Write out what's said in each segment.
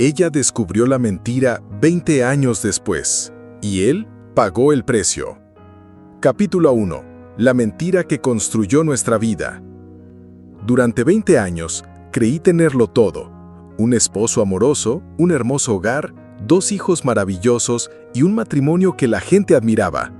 Ella descubrió la mentira 20 años después, y él pagó el precio. Capítulo 1. La mentira que construyó nuestra vida. Durante 20 años, creí tenerlo todo. Un esposo amoroso, un hermoso hogar, 2 hijos maravillosos y un matrimonio que la gente admiraba.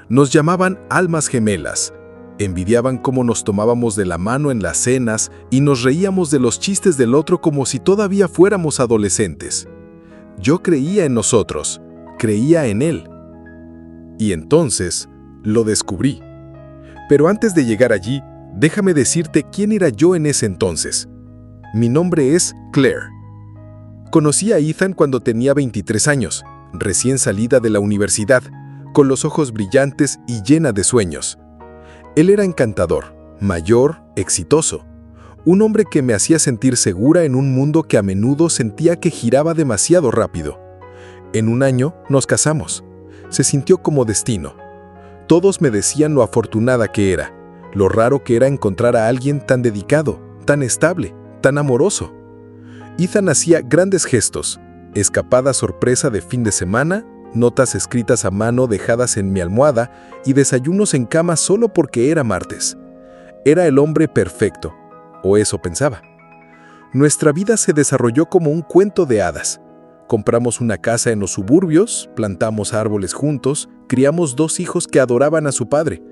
Nos llamaban almas gemelas. Envidiaban cómo nos tomábamos de la mano en las cenas y nos reíamos de los chistes del otro como si todavía fuéramos adolescentes. Yo creía en nosotros, creía en él. Y entonces lo descubrí. Pero antes de llegar allí, déjame decirte quién era yo en ese entonces. Mi nombre es Claire. Conocí a Ethan cuando tenía 23 años, recién salida de la universidad, con los ojos brillantes y llena de sueños. Él era encantador, mayor, exitoso. Un hombre que me hacía sentir segura en un mundo que a menudo sentía que giraba demasiado rápido. En un año nos casamos. Se sintió como destino. Todos me decían lo afortunada que era, lo raro que era encontrar a alguien tan dedicado, tan estable, tan amoroso. Ethan hacía grandes gestos, escapadas sorpresa de fin de semana, notas escritas a mano dejadas en mi almohada y desayunos en cama solo porque era martes. Era el hombre perfecto, o eso pensaba. Nuestra vida se desarrolló como un cuento de hadas. Compramos una casa en los suburbios, plantamos árboles juntos, criamos 2 hijos que adoraban a su padre.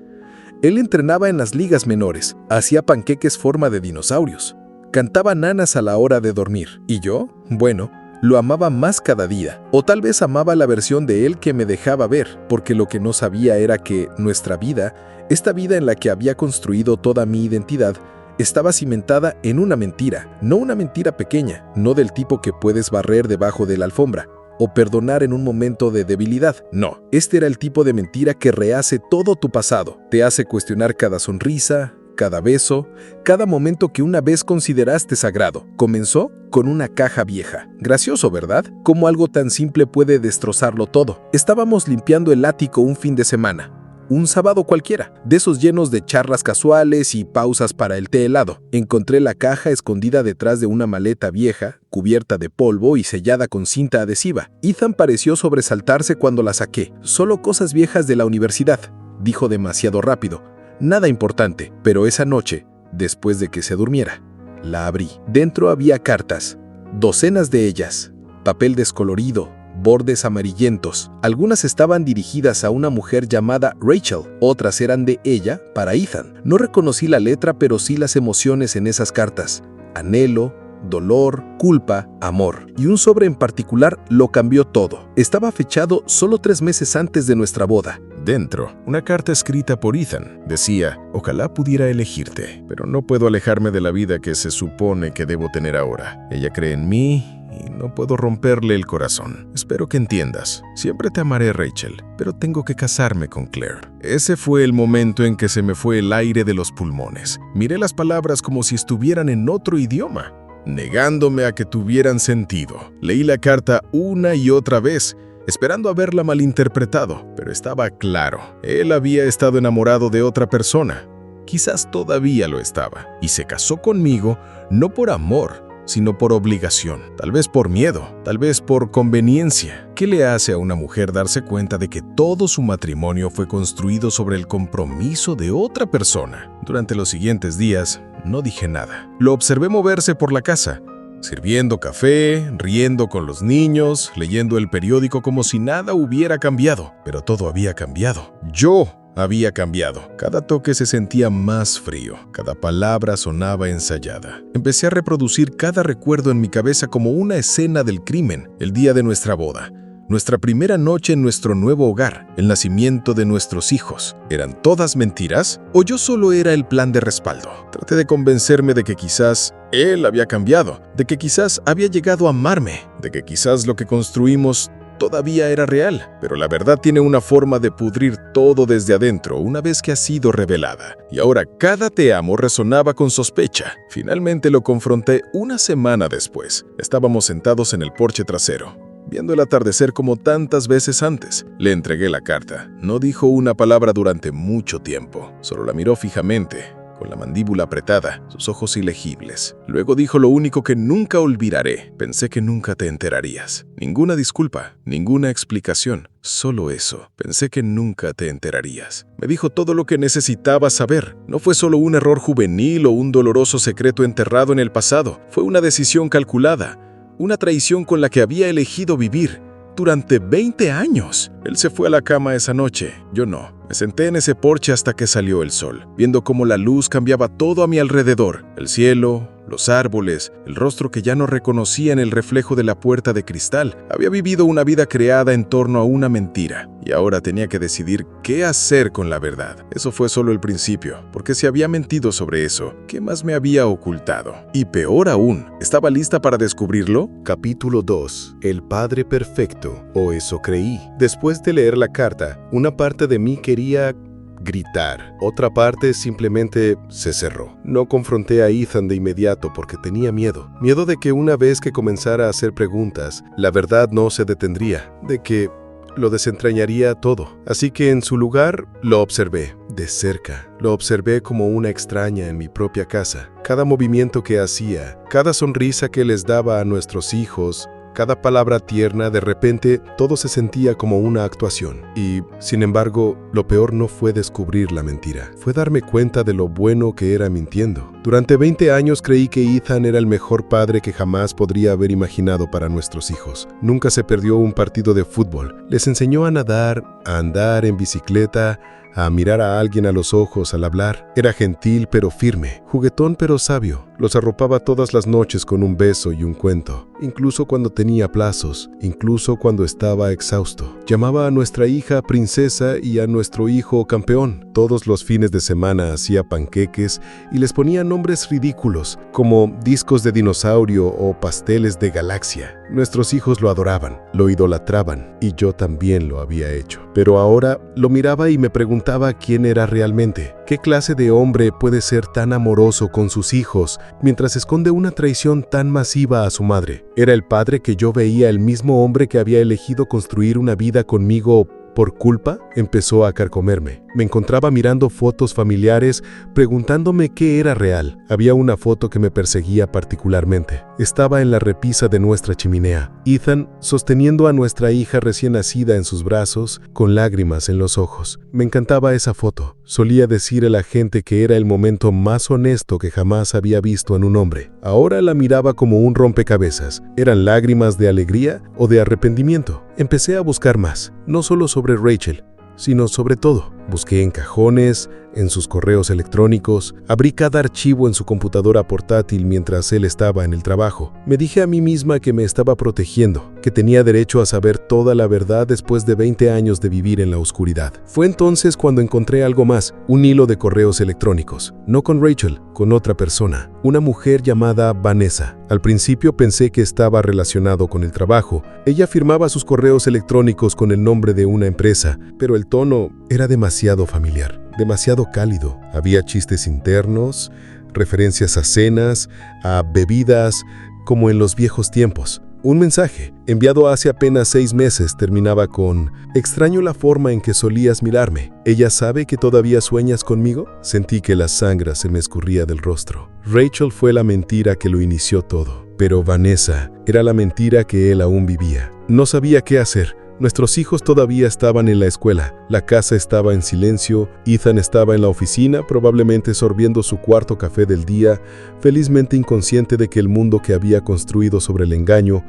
Él entrenaba en las ligas menores, hacía panqueques forma de dinosaurios, cantaba nanas a la hora de dormir. Y yo, bueno, lo amaba más cada día, o tal vez amaba la versión de él que me dejaba ver, porque lo que no sabía era que nuestra vida, esta vida en la que había construido toda mi identidad, estaba cimentada en una mentira, no una mentira pequeña, no del tipo que puedes barrer debajo de la alfombra, o perdonar en un momento de debilidad. No, este era el tipo de mentira que rehace todo tu pasado, te hace cuestionar cada sonrisa, cada beso, cada momento que una vez consideraste sagrado. Comenzó con una caja vieja. Gracioso, ¿verdad? Cómo algo tan simple puede destrozarlo todo. Estábamos limpiando el ático un fin de semana. Un sábado cualquiera, de esos llenos de charlas casuales y pausas para el té helado. Encontré la caja escondida detrás de una maleta vieja, cubierta de polvo y sellada con cinta adhesiva. Ethan pareció sobresaltarse cuando la saqué. Solo cosas viejas de la universidad, dijo demasiado rápido. Nada importante, pero esa noche, después de que se durmiera, la abrí. Dentro había cartas, docenas de ellas, papel descolorido, bordes amarillentos. Algunas estaban dirigidas a una mujer llamada Rachel, otras eran de ella para Ethan. No reconocí la letra, pero sí las emociones en esas cartas. Anhelo, dolor, culpa, amor. Y un sobre en particular lo cambió todo. Estaba fechado solo 3 meses antes de nuestra boda. Dentro, una carta escrita por Ethan. Decía, ojalá pudiera elegirte, pero no puedo alejarme de la vida que se supone que debo tener ahora. Ella cree en mí y no puedo romperle el corazón. Espero que entiendas. Siempre te amaré, Rachel, pero tengo que casarme con Claire. Ese fue el momento en que se me fue el aire de los pulmones. Miré las palabras como si estuvieran en otro idioma, negándome a que tuvieran sentido. Leí la carta una y otra vez, esperando haberla malinterpretado, pero estaba claro. Él había estado enamorado de otra persona. Quizás todavía lo estaba. Y se casó conmigo no por amor, sino por obligación. Tal vez por miedo, tal vez por conveniencia. ¿Qué le hace a una mujer darse cuenta de que todo su matrimonio fue construido sobre el compromiso de otra persona? Durante los siguientes días, no dije nada. Lo observé moverse por la casa, sirviendo café, riendo con los niños, leyendo el periódico como si nada hubiera cambiado. Pero todo había cambiado. Yo había cambiado. Cada toque se sentía más frío. Cada palabra sonaba ensayada. Empecé a reproducir cada recuerdo en mi cabeza como una escena del crimen. El día de nuestra boda, nuestra primera noche en nuestro nuevo hogar, el nacimiento de nuestros hijos. ¿Eran todas mentiras? ¿O yo solo era el plan de respaldo? Traté de convencerme de que quizás él había cambiado, de que quizás había llegado a amarme, de que quizás lo que construimos todavía era real, pero la verdad tiene una forma de pudrir todo desde adentro una vez que ha sido revelada. Y ahora cada te amo resonaba con sospecha. Finalmente lo confronté una semana después. Estábamos sentados en el porche trasero, viendo el atardecer como tantas veces antes. Le entregué la carta. No dijo una palabra durante mucho tiempo, solo la miró fijamente, con la mandíbula apretada, sus ojos ilegibles. Luego dijo lo único que nunca olvidaré. Pensé que nunca te enterarías. Ninguna disculpa, ninguna explicación, solo eso. Pensé que nunca te enterarías. Me dijo todo lo que necesitaba saber. No fue solo un error juvenil o un doloroso secreto enterrado en el pasado. Fue una decisión calculada, una traición con la que había elegido vivir durante 20 años. Él se fue a la cama esa noche, yo no. Me senté en ese porche hasta que salió el sol, viendo cómo la luz cambiaba todo a mi alrededor. El cielo, los árboles, el rostro que ya no reconocía en el reflejo de la puerta de cristal. Había vivido una vida creada en torno a una mentira, y ahora tenía que decidir qué hacer con la verdad. Eso fue solo el principio, porque si había mentido sobre eso, ¿qué más me había ocultado? Y peor aún, ¿estaba lista para descubrirlo? Capítulo 2. El Padre Perfecto, o eso creí. Después de leer la carta, una parte de mí quería gritar. Otra parte simplemente se cerró. No confronté a Ethan de inmediato porque tenía miedo. Miedo de que una vez que comenzara a hacer preguntas, la verdad no se detendría, de que lo desentrañaría todo. Así que en su lugar lo observé, de cerca. Lo observé como una extraña en mi propia casa. Cada movimiento que hacía, cada sonrisa que les daba a nuestros hijos, cada palabra tierna, de repente todo se sentía como una actuación. Y, sin embargo, lo peor no fue descubrir la mentira. Fue darme cuenta de lo bueno que era mintiendo. Durante 20 años creí que Ethan era el mejor padre que jamás podría haber imaginado para nuestros hijos. Nunca se perdió un partido de fútbol. Les enseñó a nadar, a andar en bicicleta, a mirar a alguien a los ojos al hablar. Era gentil pero firme, juguetón pero sabio. Los arropaba todas las noches con un beso y un cuento, incluso cuando tenía aplazos, incluso cuando estaba exhausto. Llamaba a nuestra hija princesa y a nuestro hijo campeón. Todos los fines de semana hacía panqueques y les ponía nombres ridículos, como discos de dinosaurio o pasteles de galaxia. Nuestros hijos lo adoraban, lo idolatraban, y yo también lo había hecho. Pero ahora lo miraba y me preguntaba quién era realmente. ¿Qué clase de hombre puede ser tan amoroso con sus hijos mientras esconde una traición tan masiva a su madre? ¿Era el padre que yo veía el mismo hombre que había elegido construir una vida conmigo por culpa? Empezó a carcomerme. Me encontraba mirando fotos familiares, preguntándome qué era real. Había una foto que me perseguía particularmente. Estaba en la repisa de nuestra chimenea. Ethan sosteniendo a nuestra hija recién nacida en sus brazos, con lágrimas en los ojos. Me encantaba esa foto. Solía decir a la gente que era el momento más honesto que jamás había visto en un hombre. Ahora la miraba como un rompecabezas. ¿Eran lágrimas de alegría o de arrepentimiento? Empecé a buscar más, no solo sobre Rachel, sino sobre todo. Busqué en cajones, en sus correos electrónicos, abrí cada archivo en su computadora portátil mientras él estaba en el trabajo. Me dije a mí misma que me estaba protegiendo, que tenía derecho a saber toda la verdad después de 20 años de vivir en la oscuridad. Fue entonces cuando encontré algo más, un hilo de correos electrónicos. No con Rachel, con otra persona, una mujer llamada Vanessa. Al principio pensé que estaba relacionado con el trabajo. Ella firmaba sus correos electrónicos con el nombre de una empresa, pero el tono era demasiado familiar, demasiado cálido. Había chistes internos, referencias a cenas, a bebidas, como en los viejos tiempos. Un mensaje, enviado hace apenas 6 meses, terminaba con: extraño la forma en que solías mirarme. ¿Ella sabe que todavía sueñas conmigo? Sentí que la sangre se me escurría del rostro. Rachel fue la mentira que lo inició todo, pero Vanessa era la mentira que él aún vivía. No sabía qué hacer. Nuestros hijos todavía estaban en la escuela, la casa estaba en silencio, Ethan estaba en la oficina, probablemente sorbiendo su cuarto café del día, felizmente inconsciente de que el mundo que había construido sobre el engaño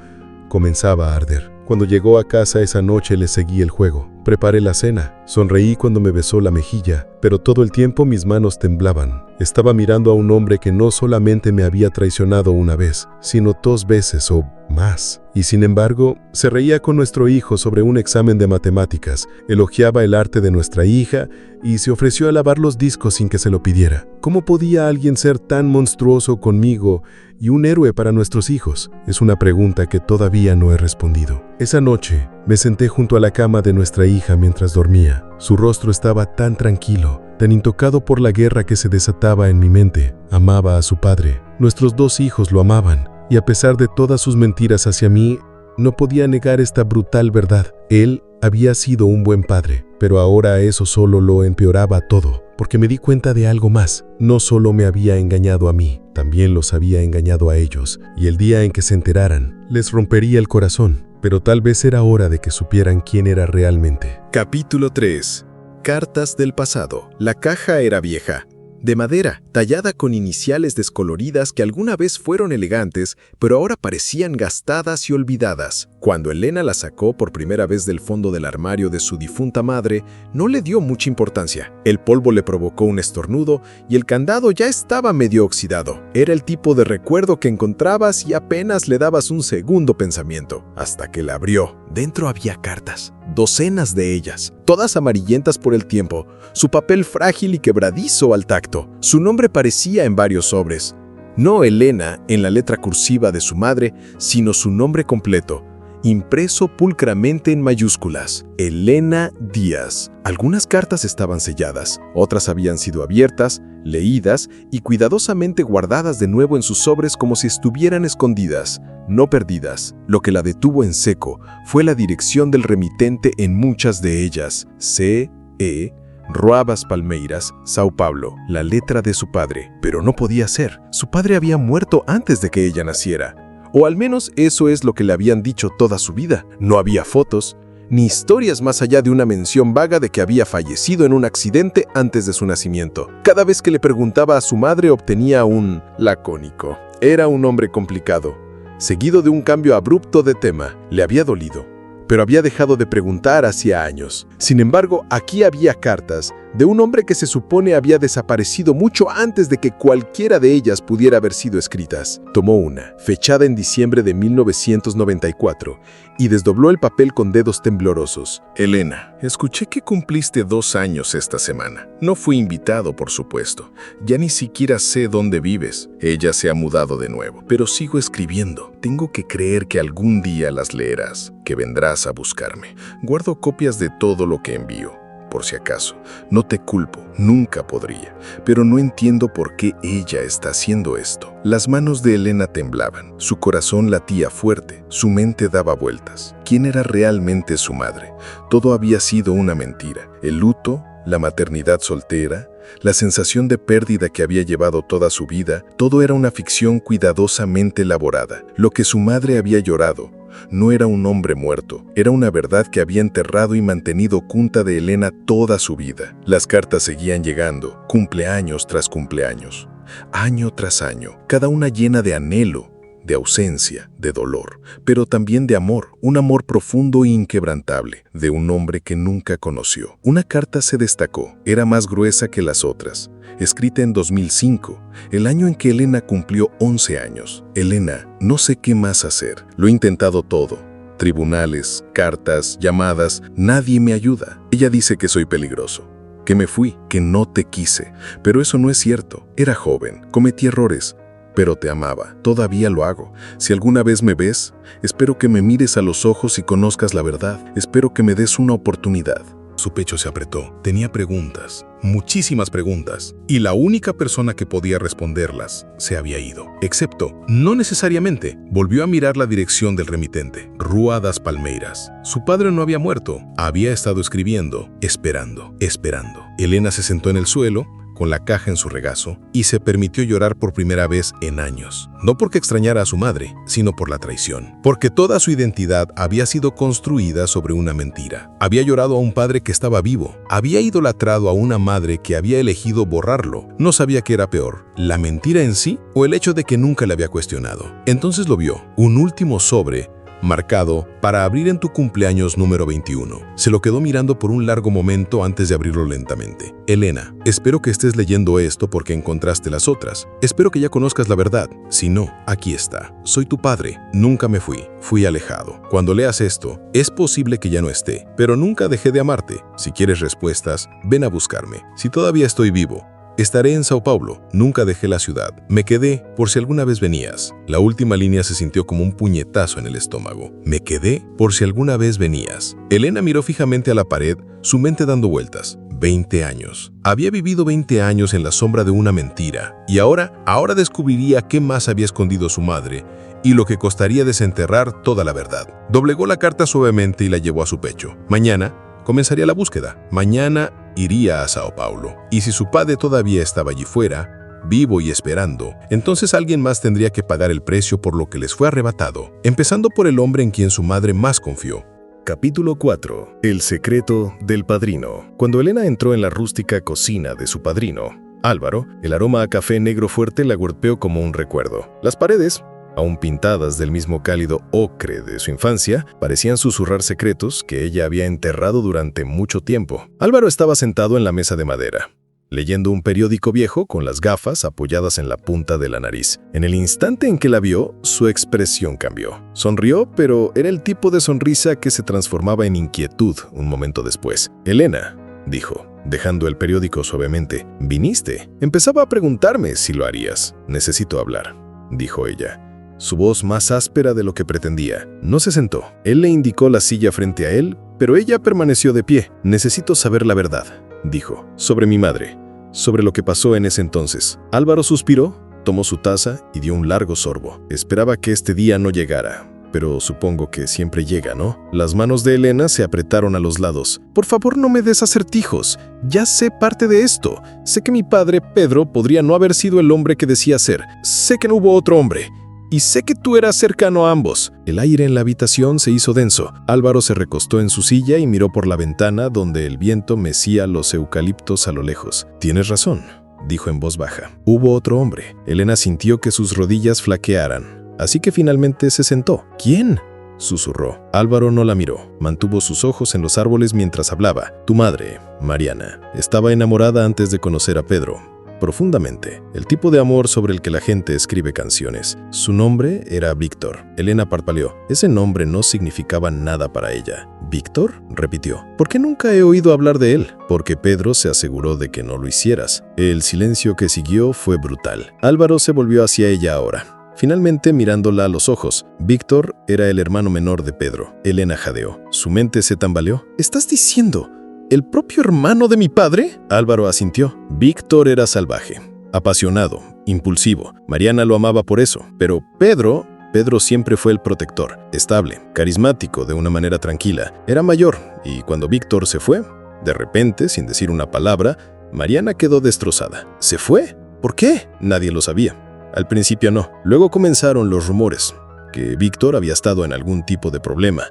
comenzaba a arder. Cuando llegó a casa esa noche le seguí el juego. Preparé la cena. Sonreí cuando me besó la mejilla, pero todo el tiempo mis manos temblaban. Estaba mirando a un hombre que no solamente me había traicionado una vez, sino 2 veces o más. Y sin embargo, se reía con nuestro hijo sobre un examen de matemáticas, elogiaba el arte de nuestra hija y se ofreció a lavar los discos sin que se lo pidiera. ¿Cómo podía alguien ser tan monstruoso conmigo y un héroe para nuestros hijos? Es una pregunta que todavía no he respondido. Esa noche, me senté junto a la cama de nuestra hija mientras dormía. Su rostro estaba tan tranquilo, tan intocado por la guerra que se desataba en mi mente. Amaba a su padre. Nuestros 2 hijos lo amaban. Y a pesar de todas sus mentiras hacia mí, No podía negar esta brutal verdad. Él había sido un buen padre, pero ahora eso solo lo empeoraba todo, porque me di cuenta de algo más. No solo me había engañado a mí, también los había engañado a ellos, y el día en que se enteraran, les rompería el corazón. Pero tal vez era hora de que supieran quién era realmente. Capítulo 3. Cartas del pasado. La caja era vieja, de madera, tallada con iniciales descoloridas que alguna vez fueron elegantes, pero ahora parecían gastadas y olvidadas. Cuando Elena la sacó por primera vez del fondo del armario de su difunta madre, no le dio mucha importancia. El polvo le provocó un estornudo y el candado ya estaba medio oxidado. Era el tipo de recuerdo que encontrabas y apenas le dabas un segundo pensamiento, hasta que la abrió. Dentro había cartas, docenas de ellas, todas amarillentas por el tiempo, su papel frágil y quebradizo al tacto. Su nombre parecía en varios sobres. No Elena en la letra cursiva de su madre, sino su nombre completo, impreso pulcramente en mayúsculas: Elena Díaz. Algunas cartas estaban selladas, otras habían sido abiertas, leídas y cuidadosamente guardadas de nuevo en sus sobres como si estuvieran escondidas, no perdidas. Lo que la detuvo en seco fue la dirección del remitente en muchas de ellas: C.E. Ruabas Palmeiras, Sao Paulo, la letra de su padre. Pero no podía ser. Su padre había muerto antes de que ella naciera. O al menos eso es lo que le habían dicho toda su vida. No había fotos, ni historias más allá de una mención vaga de que había fallecido en un accidente antes de su nacimiento. Cada vez que le preguntaba a su madre obtenía un lacónico. Era un hombre complicado, seguido de un cambio abrupto de tema. Le había dolido, pero había dejado de preguntar hacía años. Sin embargo, aquí había cartas de un hombre que se supone había desaparecido mucho antes de que cualquiera de ellas pudiera haber sido escritas. Tomó una, fechada en diciembre de 1994, y desdobló el papel con dedos temblorosos. Elena, escuché que cumpliste 2 años esta semana. No fui invitado, por supuesto. Ya ni siquiera sé dónde vives. Ella se ha mudado de nuevo, pero sigo escribiendo. Tengo que creer que algún día las leerás, que vendrás a buscarme. Guardo copias de todo lo que envío, por si acaso. No te culpo, nunca podría, pero no entiendo por qué ella está haciendo esto. Las manos de Elena temblaban, su corazón latía fuerte, su mente daba vueltas. ¿Quién era realmente su madre? Todo había sido una mentira. El luto, la maternidad soltera, la sensación de pérdida que había llevado toda su vida, todo era una ficción cuidadosamente elaborada. Lo que su madre había llorado no era un hombre muerto, era una verdad que había enterrado y mantenido oculta de Elena toda su vida. Las cartas seguían llegando, cumpleaños tras cumpleaños, año tras año, cada una llena de anhelo, de ausencia, de dolor, pero también de amor, un amor profundo e inquebrantable, de un hombre que nunca conoció. Una carta se destacó, era más gruesa que las otras, escrita en 2005, el año en que Elena cumplió 11 años. Elena, no sé qué más hacer, lo he intentado todo. Tribunales, cartas, llamadas, nadie me ayuda. Ella dice que soy peligroso, que me fui, que no te quise, pero eso no es cierto. Era joven, cometí errores, pero te amaba. Todavía lo hago. Si alguna vez me ves, espero que me mires a los ojos y conozcas la verdad. Espero que me des una oportunidad. Su pecho se apretó. Tenía preguntas, muchísimas preguntas, y la única persona que podía responderlas se había ido. Excepto, no necesariamente, volvió a mirar la dirección del remitente, Rua das Palmeiras. Su padre no había muerto, había estado escribiendo, esperando. Elena se sentó en el suelo, con la caja en su regazo, y se permitió llorar por primera vez en años. No porque extrañara a su madre, sino por la traición. Porque toda su identidad había sido construida sobre una mentira. Había llorado a un padre que estaba vivo. Había idolatrado a una madre que había elegido borrarlo. No sabía qué era peor, la mentira en sí o el hecho de que nunca le había cuestionado. Entonces lo vio, un último sobre marcado para abrir en tu cumpleaños número 21. Se lo quedó mirando por un largo momento antes de abrirlo lentamente. Elena, espero que estés leyendo esto porque encontraste las otras. Espero que ya conozcas la verdad. Si no, aquí está. Soy tu padre. Nunca me fui. Fui alejado. Cuando leas esto, es posible que ya no esté, pero nunca dejé de amarte. Si quieres respuestas, ven a buscarme. Si todavía estoy vivo, Estaré en Sao Paulo. Nunca dejé la ciudad. Me quedé por si alguna vez venías. La última línea se sintió como un puñetazo en el estómago. Me quedé por si alguna vez venías. Elena miró fijamente a la pared, su mente dando vueltas. 20 años. Había vivido 20 años en la sombra de una mentira. Y ahora descubriría qué más había escondido su madre y lo que costaría desenterrar toda la verdad. Doblegó la carta suavemente y la llevó a su pecho. Mañana comenzaría la búsqueda. Mañana iría a Sao Paulo. Y si su padre todavía estaba allí fuera, vivo y esperando, entonces alguien más tendría que pagar el precio por lo que les fue arrebatado, empezando por el hombre en quien su madre más confió. Capítulo 4. El secreto del padrino. Cuando Elena entró en la rústica cocina de su padrino, Álvaro, el aroma a café negro fuerte la golpeó como un recuerdo. Las paredes, aún pintadas del mismo cálido ocre de su infancia, parecían susurrar secretos que ella había enterrado durante mucho tiempo. Álvaro estaba sentado en la mesa de madera, leyendo un periódico viejo con las gafas apoyadas en la punta de la nariz. En el instante en que la vio, su expresión cambió. Sonrió, pero era el tipo de sonrisa que se transformaba en inquietud un momento después. «Elena», dijo, dejando el periódico suavemente. «¿Viniste?» Empezaba a preguntarme si lo harías. «Necesito hablar», dijo ella, su voz más áspera de lo que pretendía. No se sentó. Él le indicó la silla frente a él, pero ella permaneció de pie. «Necesito saber la verdad», dijo, «sobre mi madre, sobre lo que pasó en ese entonces». Álvaro suspiró, tomó su taza y dio un largo sorbo. Esperaba que este día no llegara, pero supongo que siempre llega, ¿no? Las manos de Elena se apretaron a los lados. «Por favor, no me des acertijos. Ya sé parte de esto. Sé que mi padre, Pedro, podría no haber sido el hombre que decía ser. Sé que no hubo otro hombre. Y sé que tú eras cercano a ambos». El aire en la habitación se hizo denso. Álvaro se recostó en su silla y miró por la ventana donde el viento mecía los eucaliptos a lo lejos. «Tienes razón», dijo en voz baja. «Hubo otro hombre». Elena sintió que sus rodillas flaquearan, así que finalmente se sentó. «¿Quién?», susurró. Álvaro no la miró. Mantuvo sus ojos en los árboles mientras hablaba. «Tu madre, Mariana, estaba enamorada antes de conocer a Pedro. Profundamente, el tipo de amor sobre el que la gente escribe canciones. Su nombre era Víctor». Elena parpadeó. Ese nombre no significaba nada para ella. «¿Víctor?», repitió. «¿Por qué nunca he oído hablar de él?» «Porque Pedro se aseguró de que no lo hicieras». El silencio que siguió fue brutal. Álvaro se volvió hacia ella ahora, finalmente mirándola a los ojos. Víctor era el hermano menor de Pedro. Elena jadeó. Su mente se tambaleó. «¿Estás diciendo el propio hermano de mi padre?». Álvaro asintió. Víctor era salvaje, apasionado, impulsivo. Mariana lo amaba por eso. Pero Pedro siempre fue el protector, estable, carismático de una manera tranquila. Era mayor, y cuando Víctor se fue, de repente, sin decir una palabra, Mariana quedó destrozada. ¿Se fue? ¿Por qué? Nadie lo sabía. Al principio no. Luego comenzaron los rumores, que Víctor había estado en algún tipo de problema,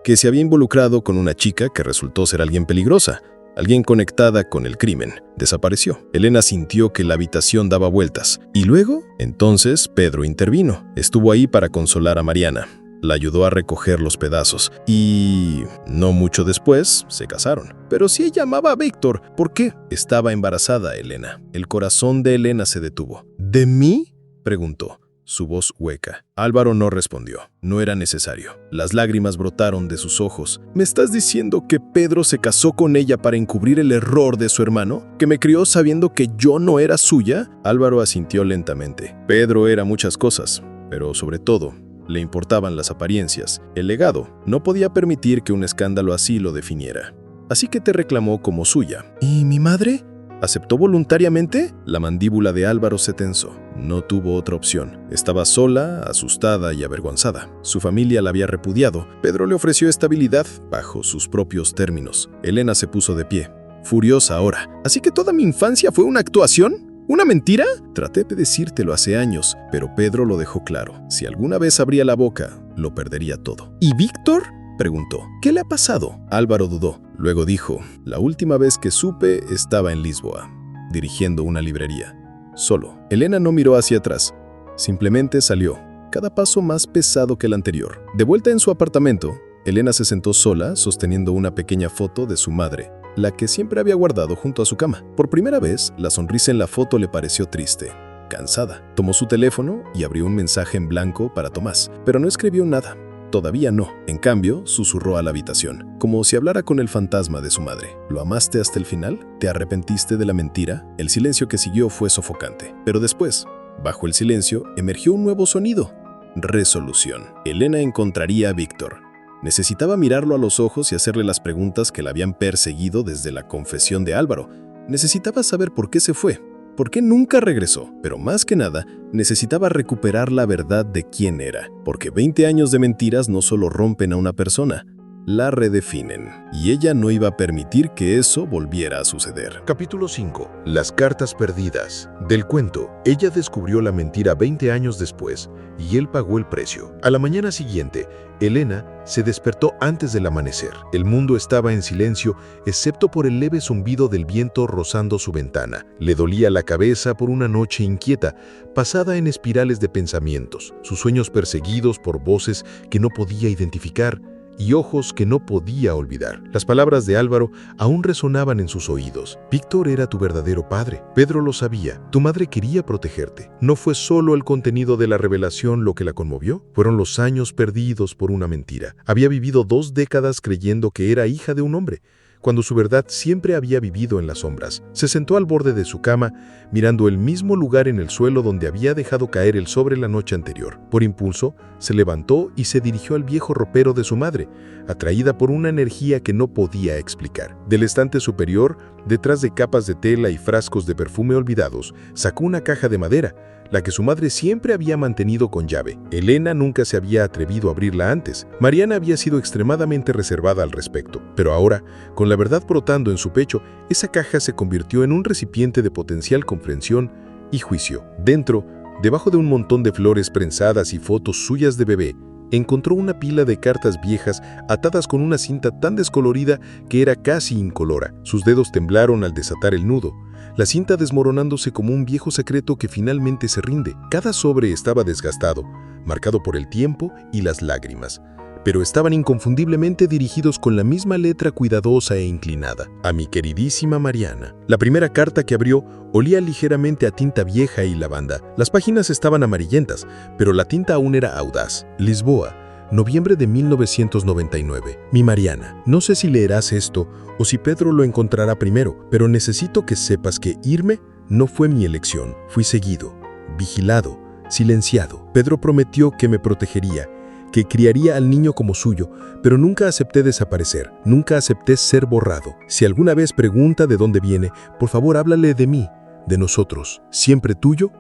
que se había involucrado con una chica que resultó ser alguien peligrosa, alguien conectada con el crimen. Desapareció. Elena sintió que la habitación daba vueltas. Y luego, entonces, Pedro intervino. Estuvo ahí para consolar a Mariana. La ayudó a recoger los pedazos. Y no mucho después, se casaron. Pero si ella amaba a Víctor, ¿por qué? Estaba embarazada Elena. El corazón de Elena se detuvo. ¿De mí?, preguntó, su voz hueca. Álvaro no respondió. No era necesario. Las lágrimas brotaron de sus ojos. ¿Me estás diciendo que Pedro se casó con ella para encubrir el error de su hermano? ¿Que me crió sabiendo que yo no era suya? Álvaro asintió lentamente. Pedro era muchas cosas, pero sobre todo, le importaban las apariencias. El legado no podía permitir que un escándalo así lo definiera. Así que te reclamó como suya. ¿Y mi madre? ¿Aceptó voluntariamente? La mandíbula de Álvaro se tensó. No tuvo otra opción. Estaba sola, asustada y avergonzada. Su familia la había repudiado. Pedro le ofreció estabilidad bajo sus propios términos. Elena se puso de pie, furiosa ahora. ¿Así que toda mi infancia fue una actuación? ¿Una mentira? Traté de decírtelo hace años, pero Pedro lo dejó claro. Si alguna vez abría la boca, lo perdería todo. ¿Y Víctor?, preguntó. ¿Qué le ha pasado? Álvaro dudó. Luego dijo, la última vez que supe estaba en Lisboa, dirigiendo una librería. Solo. Elena no miró hacia atrás. Simplemente salió, cada paso más pesado que el anterior. De vuelta en su apartamento, Elena se sentó sola, sosteniendo una pequeña foto de su madre, la que siempre había guardado junto a su cama. Por primera vez, la sonrisa en la foto le pareció triste, cansada. Tomó su teléfono y abrió un mensaje en blanco para Tomás, pero no escribió nada. Todavía no. En cambio, susurró a la habitación, como si hablara con el fantasma de su madre. ¿Lo amaste hasta el final? ¿Te arrepentiste de la mentira? El silencio que siguió fue sofocante. Pero después, bajo el silencio, emergió un nuevo sonido. Resolución. Elena encontraría a Víctor. Necesitaba mirarlo a los ojos y hacerle las preguntas que la habían perseguido desde la confesión de Álvaro. Necesitaba saber por qué se fue, por qué nunca regresó, pero más que nada, necesitaba recuperar la verdad de quién era, porque 20 años de mentiras no solo rompen a una persona, la redefinen, y ella no iba a permitir que eso volviera a suceder. Capítulo 5. Las cartas perdidas. Del cuento, ella descubrió la mentira 20 años después y él pagó el precio. A la mañana siguiente, Elena se despertó antes del amanecer. El mundo estaba en silencio, excepto por el leve zumbido del viento rozando su ventana. Le dolía la cabeza por una noche inquieta, pasada en espirales de pensamientos, sus sueños perseguidos por voces que no podía identificar y ojos que no podía olvidar. Las palabras de Álvaro aún resonaban en sus oídos. Víctor era tu verdadero padre. Pedro lo sabía. Tu madre quería protegerte. No fue solo el contenido de la revelación lo que la conmovió. Fueron los años perdidos por una mentira. Había vivido 2 décadas creyendo que era hija de un hombre, cuando su verdad siempre había vivido en las sombras. Se sentó al borde de su cama, mirando el mismo lugar en el suelo donde había dejado caer el sobre la noche anterior. Por impulso, se levantó y se dirigió al viejo ropero de su madre, atraída por una energía que no podía explicar. Del estante superior, detrás de capas de tela y frascos de perfume olvidados, sacó una caja de madera, la que su madre siempre había mantenido con llave. Elena nunca se había atrevido a abrirla antes. Mariana había sido extremadamente reservada al respecto. Pero ahora, con la verdad brotando en su pecho, esa caja se convirtió en un recipiente de potencial comprensión y juicio. Dentro, debajo de un montón de flores prensadas y fotos suyas de bebé, encontró una pila de cartas viejas atadas con una cinta tan descolorida que era casi incolora. Sus dedos temblaron al desatar el nudo, la cinta desmoronándose como un viejo secreto que finalmente se rinde. Cada sobre estaba desgastado, marcado por el tiempo y las lágrimas, pero estaban inconfundiblemente dirigidos con la misma letra cuidadosa e inclinada. A mi queridísima Mariana. La primera carta que abrió olía ligeramente a tinta vieja y lavanda. Las páginas estaban amarillentas, pero la tinta aún era audaz. Lisboa, noviembre de 1999. Mi Mariana, no sé si leerás esto o si Pedro lo encontrará primero, pero necesito que sepas que irme no fue mi elección. Fui seguido, vigilado, silenciado. Pedro prometió que me protegería, que criaría al niño como suyo, pero nunca acepté desaparecer, nunca acepté ser borrado. Si alguna vez pregunta de dónde viene, por favor háblale de mí, de nosotros. Siempre tuyo,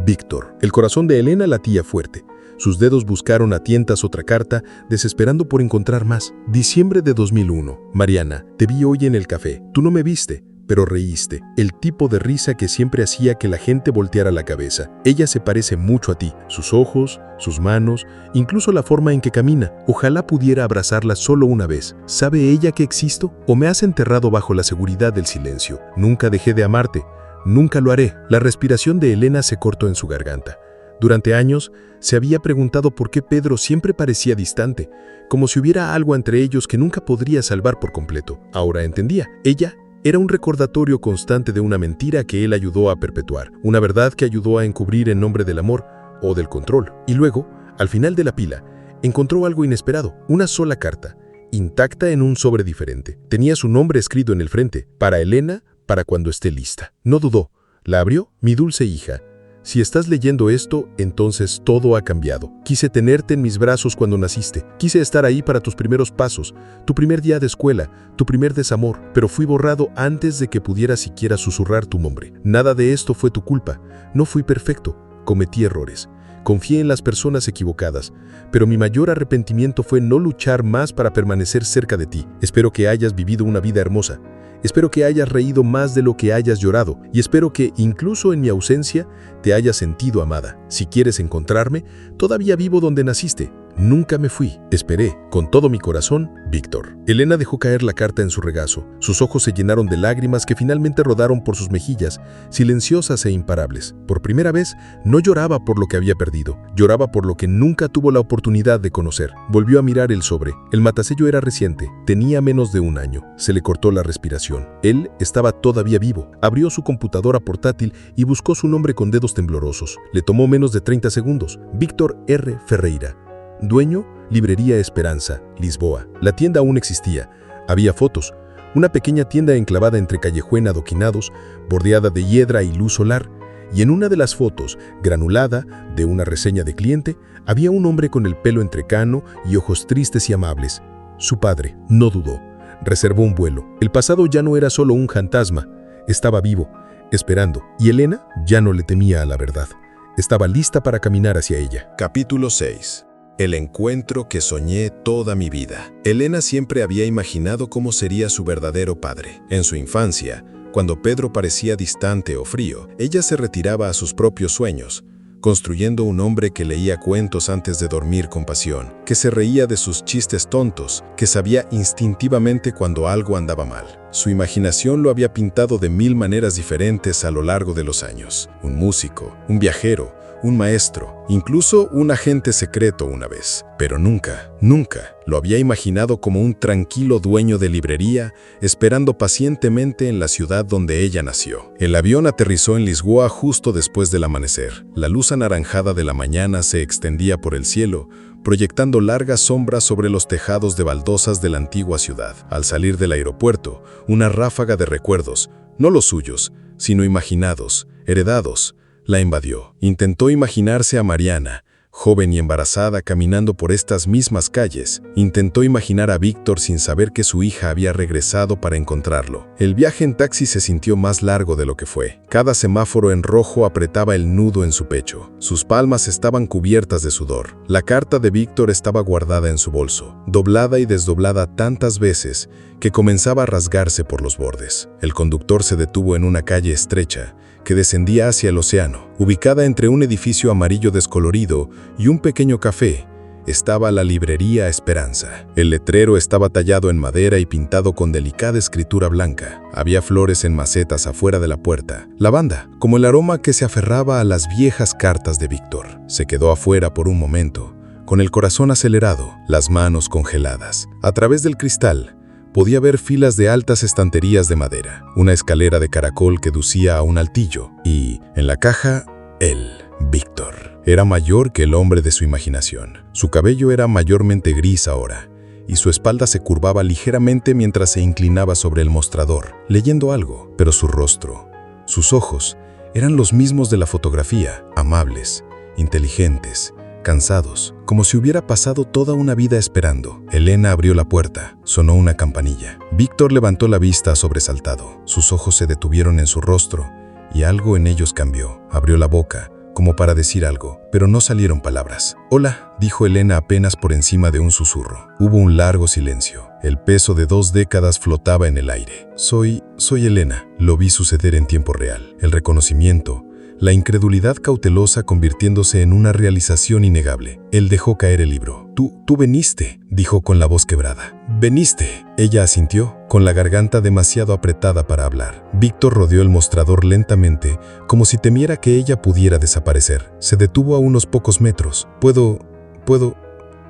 Víctor. El corazón de Elena latía fuerte. Sus dedos buscaron a tientas otra carta, desesperando por encontrar más. Diciembre de 2001. Mariana, te vi hoy en el café. Tú no me viste, pero reíste. El tipo de risa que siempre hacía que la gente volteara la cabeza. Ella se parece mucho a ti. Sus ojos, sus manos, incluso la forma en que camina. Ojalá pudiera abrazarla solo una vez. ¿Sabe ella que existo? ¿O me has enterrado bajo la seguridad del silencio? Nunca dejé de amarte. Nunca lo haré. La respiración de Elena se cortó en su garganta. Durante años, se había preguntado por qué Pedro siempre parecía distante, como si hubiera algo entre ellos que nunca podría salvar por completo. Ahora entendía. Ella era un recordatorio constante de una mentira que él ayudó a perpetuar, una verdad que ayudó a encubrir en nombre del amor o del control. Y luego, al final de la pila, encontró algo inesperado, una sola carta, intacta en un sobre diferente. Tenía su nombre escrito en el frente, para Elena, para cuando esté lista. No dudó, la abrió. Mi dulce hija, si estás leyendo esto, entonces todo ha cambiado. Quise tenerte en mis brazos cuando naciste. Quise estar ahí para tus primeros pasos, tu primer día de escuela, tu primer desamor, pero fui borrado antes de que pudiera siquiera susurrar tu nombre. Nada de esto fue tu culpa. No fui perfecto. Cometí errores. Confié en las personas equivocadas, pero mi mayor arrepentimiento fue no luchar más para permanecer cerca de ti. Espero que hayas vivido una vida hermosa. Espero que hayas reído más de lo que hayas llorado y espero que, incluso en mi ausencia, te hayas sentido amada. Si quieres encontrarme, todavía vivo donde naciste. Nunca me fui. Esperé, con todo mi corazón, Víctor. Elena dejó caer la carta en su regazo. Sus ojos se llenaron de lágrimas que finalmente rodaron por sus mejillas, silenciosas e imparables. Por primera vez, no lloraba por lo que había perdido. Lloraba por lo que nunca tuvo la oportunidad de conocer. Volvió a mirar el sobre. El matasello era reciente. Tenía menos de 1 año. Se le cortó la respiración. Él estaba todavía vivo. Abrió su computadora portátil y buscó su nombre con dedos temblorosos. Le tomó menos de 30 segundos. Víctor R. Ferreira. Dueño, Librería Esperanza, Lisboa. La tienda aún existía. Había fotos. Una pequeña tienda enclavada entre callejón adoquinados, bordeada de hiedra y luz solar, y en una de las fotos, granulada, de una reseña de cliente, había un hombre con el pelo entrecano y ojos tristes y amables. Su padre, no dudó. Reservó un vuelo. El pasado ya no era solo un fantasma. Estaba vivo, esperando, y Elena ya no le temía a la verdad. Estaba lista para caminar hacia ella. Capítulo 6. El encuentro que soñé toda mi vida. Elena siempre había imaginado cómo sería su verdadero padre. En su infancia, cuando Pedro parecía distante o frío, ella se retiraba a sus propios sueños, construyendo un hombre que leía cuentos antes de dormir con pasión, que se reía de sus chistes tontos, que sabía instintivamente cuando algo andaba mal. Su imaginación lo había pintado de 1000 maneras diferentes a lo largo de los años. Un músico, un viajero, un maestro, incluso un agente secreto una vez. Pero nunca lo había imaginado como un tranquilo dueño de librería, esperando pacientemente en la ciudad donde ella nació. El avión aterrizó en Lisboa justo después del amanecer. La luz anaranjada de la mañana se extendía por el cielo, proyectando largas sombras sobre los tejados de baldosas de la antigua ciudad. Al salir del aeropuerto, una ráfaga de recuerdos, no los suyos, sino imaginados, heredados, la invadió. Intentó imaginarse a Mariana, joven y embarazada, caminando por estas mismas calles. Intentó imaginar a Víctor sin saber que su hija había regresado para encontrarlo. El viaje en taxi se sintió más largo de lo que fue. Cada semáforo en rojo apretaba el nudo en su pecho. Sus palmas estaban cubiertas de sudor. La carta de Víctor estaba guardada en su bolso, doblada y desdoblada tantas veces que comenzaba a rasgarse por los bordes. El conductor se detuvo en una calle estrecha que descendía hacia el océano. Ubicada entre un edificio amarillo descolorido y un pequeño café, estaba la librería Esperanza. El letrero estaba tallado en madera y pintado con delicada escritura blanca. Había flores en macetas afuera de la puerta. Lavanda, como el aroma que se aferraba a las viejas cartas de Víctor. Se quedó afuera por un momento, con el corazón acelerado, las manos congeladas. A través del cristal, podía ver filas de altas estanterías de madera, una escalera de caracol que ducía a un altillo, y, en la caja, él, Víctor. Era mayor que el hombre de su imaginación. Su cabello era mayormente gris ahora, y su espalda se curvaba ligeramente mientras se inclinaba sobre el mostrador, leyendo algo. Pero su rostro, sus ojos, eran los mismos de la fotografía, amables, inteligentes, cansados, como si hubiera pasado toda una vida esperando. Elena abrió la puerta. Sonó una campanilla. Víctor levantó la vista sobresaltado. Sus ojos se detuvieron en su rostro y algo en ellos cambió. Abrió la boca, como para decir algo, pero no salieron palabras. «Hola», dijo Elena apenas por encima de un susurro. Hubo un largo silencio. El peso de 2 décadas flotaba en el aire. Soy Elena. Lo vi suceder en tiempo real. El reconocimiento, la incredulidad cautelosa convirtiéndose en una realización innegable. Él dejó caer el libro. Tú veniste», dijo con la voz quebrada. «¿Veniste?» Ella asintió, con la garganta demasiado apretada para hablar. Víctor rodeó el mostrador lentamente, como si temiera que ella pudiera desaparecer. Se detuvo a unos pocos metros. «Puedo»,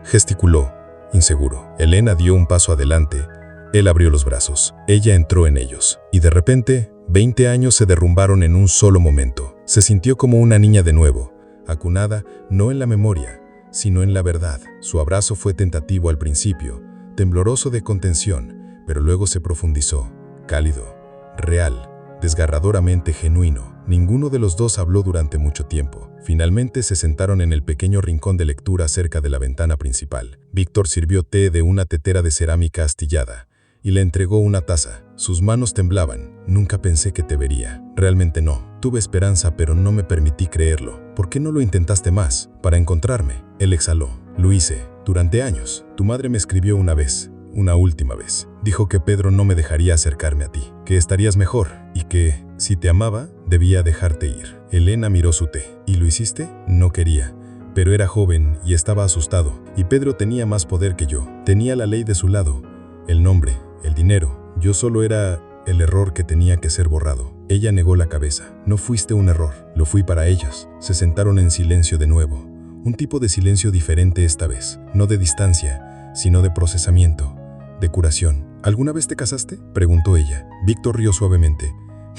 gesticuló, inseguro. Elena dio un paso adelante. Él abrió los brazos. Ella entró en ellos. Y de repente, 20 años se derrumbaron en un solo momento. Se sintió como una niña de nuevo, acunada no en la memoria, sino en la verdad. Su abrazo fue tentativo al principio, tembloroso de contención, pero luego se profundizó, cálido, real, desgarradoramente genuino. Ninguno de los dos habló durante mucho tiempo. Finalmente se sentaron en el pequeño rincón de lectura cerca de la ventana principal. Víctor sirvió té de una tetera de cerámica astillada y le entregó una taza. Sus manos temblaban. «Nunca pensé que te vería. Realmente no. Tuve esperanza, pero no me permití creerlo. ¿Por qué no lo intentaste más? Para encontrarme». Él exhaló. «Lo hice. Durante años. Tu madre me escribió una vez. Una última vez. Dijo que Pedro no me dejaría acercarme a ti. Que estarías mejor. Y que, si te amaba, debía dejarte ir». Elena miró su té. «¿Y lo hiciste?» «No quería. Pero era joven y estaba asustado. Y Pedro tenía más poder que yo. Tenía la ley de su lado. El nombre. El dinero. Yo solo era el error que tenía que ser borrado». Ella negó la cabeza. «No fuiste un error. Lo fui para ellos». Se sentaron en silencio de nuevo. Un tipo de silencio diferente esta vez. No de distancia, sino de procesamiento, de curación. «¿Alguna vez te casaste?», preguntó ella. Víctor rió suavemente.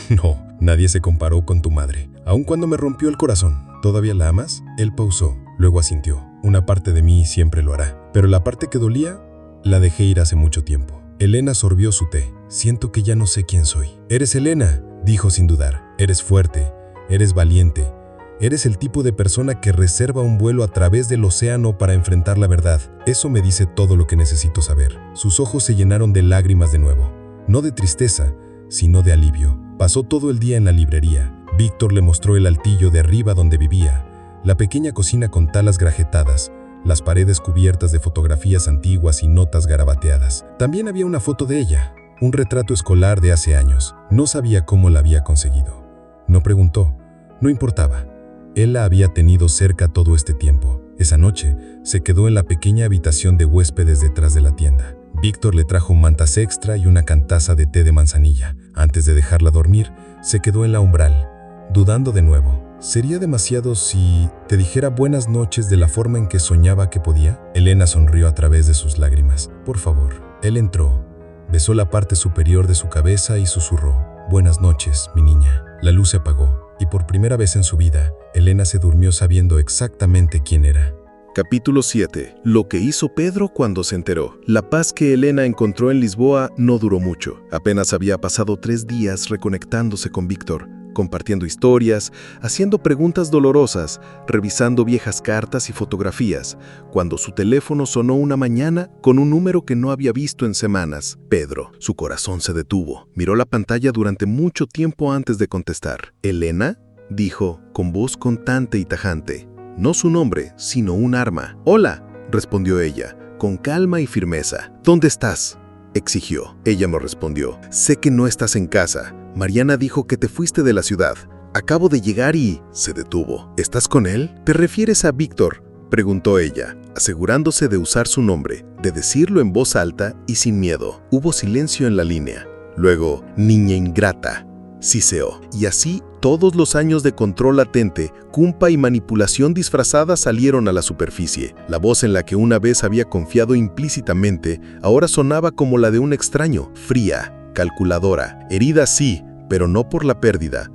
«No, nadie se comparó con tu madre. Aun cuando me rompió el corazón». «¿Todavía la amas?». Él pausó, luego asintió. Una parte de mí siempre lo hará. Pero la parte que dolía, la dejé ir hace mucho tiempo. Elena sorbió su té. Siento que ya no sé quién soy. «Eres Elena», dijo sin dudar. «Eres fuerte, eres valiente. Eres el tipo de persona que reserva un vuelo a través del océano para enfrentar la verdad. Eso me dice todo lo que necesito saber». Sus ojos se llenaron de lágrimas de nuevo. No de tristeza, sino de alivio. Pasó todo el día en la librería. Víctor le mostró el altillo de arriba donde vivía, la pequeña cocina con talas grajetadas, las paredes cubiertas de fotografías antiguas y notas garabateadas. También había una foto de ella, un retrato escolar de hace años. No sabía cómo la había conseguido. No preguntó. No importaba. Él la había tenido cerca todo este tiempo. Esa noche se quedó en la pequeña habitación de huéspedes detrás de la tienda. Víctor le trajo mantas extra y una cantaza de té de manzanilla. Antes de dejarla dormir, se quedó en la umbral, dudando de nuevo. ¿Sería demasiado si te dijera buenas noches de la forma en que soñaba que podía? Elena sonrió a través de sus lágrimas. Por favor. Él entró, besó la parte superior de su cabeza y susurró. Buenas noches, mi niña. La luz se apagó, y por primera vez en su vida, Elena se durmió sabiendo exactamente quién era. Capítulo 7. Lo que hizo Pedro cuando se enteró. La paz que Elena encontró en Lisboa no duró mucho. Apenas había pasado 3 días reconectándose con Víctor, compartiendo historias, haciendo preguntas dolorosas, revisando viejas cartas y fotografías, cuando su teléfono sonó una mañana con un número que no había visto en semanas. Pedro. Su corazón se detuvo. Miró la pantalla durante mucho tiempo antes de contestar. «¿Elena?», dijo, con voz contante y tajante. No su nombre, sino un arma. «Hola», respondió ella, con calma y firmeza. «¿Dónde estás?», exigió. Ella me respondió. «Sé que no estás en casa. Mariana dijo que te fuiste de la ciudad. Acabo de llegar y...». Se detuvo. «¿Estás con él?». «¿Te refieres a Víctor?», preguntó ella, asegurándose de usar su nombre, de decirlo en voz alta y sin miedo. Hubo silencio en la línea. Luego, «niña ingrata», siseó. Y así, todos los años de control latente, culpa y manipulación disfrazada salieron a la superficie. La voz en la que una vez había confiado implícitamente, ahora sonaba como la de un extraño, fría, calculadora, herida sí, pero no por la pérdida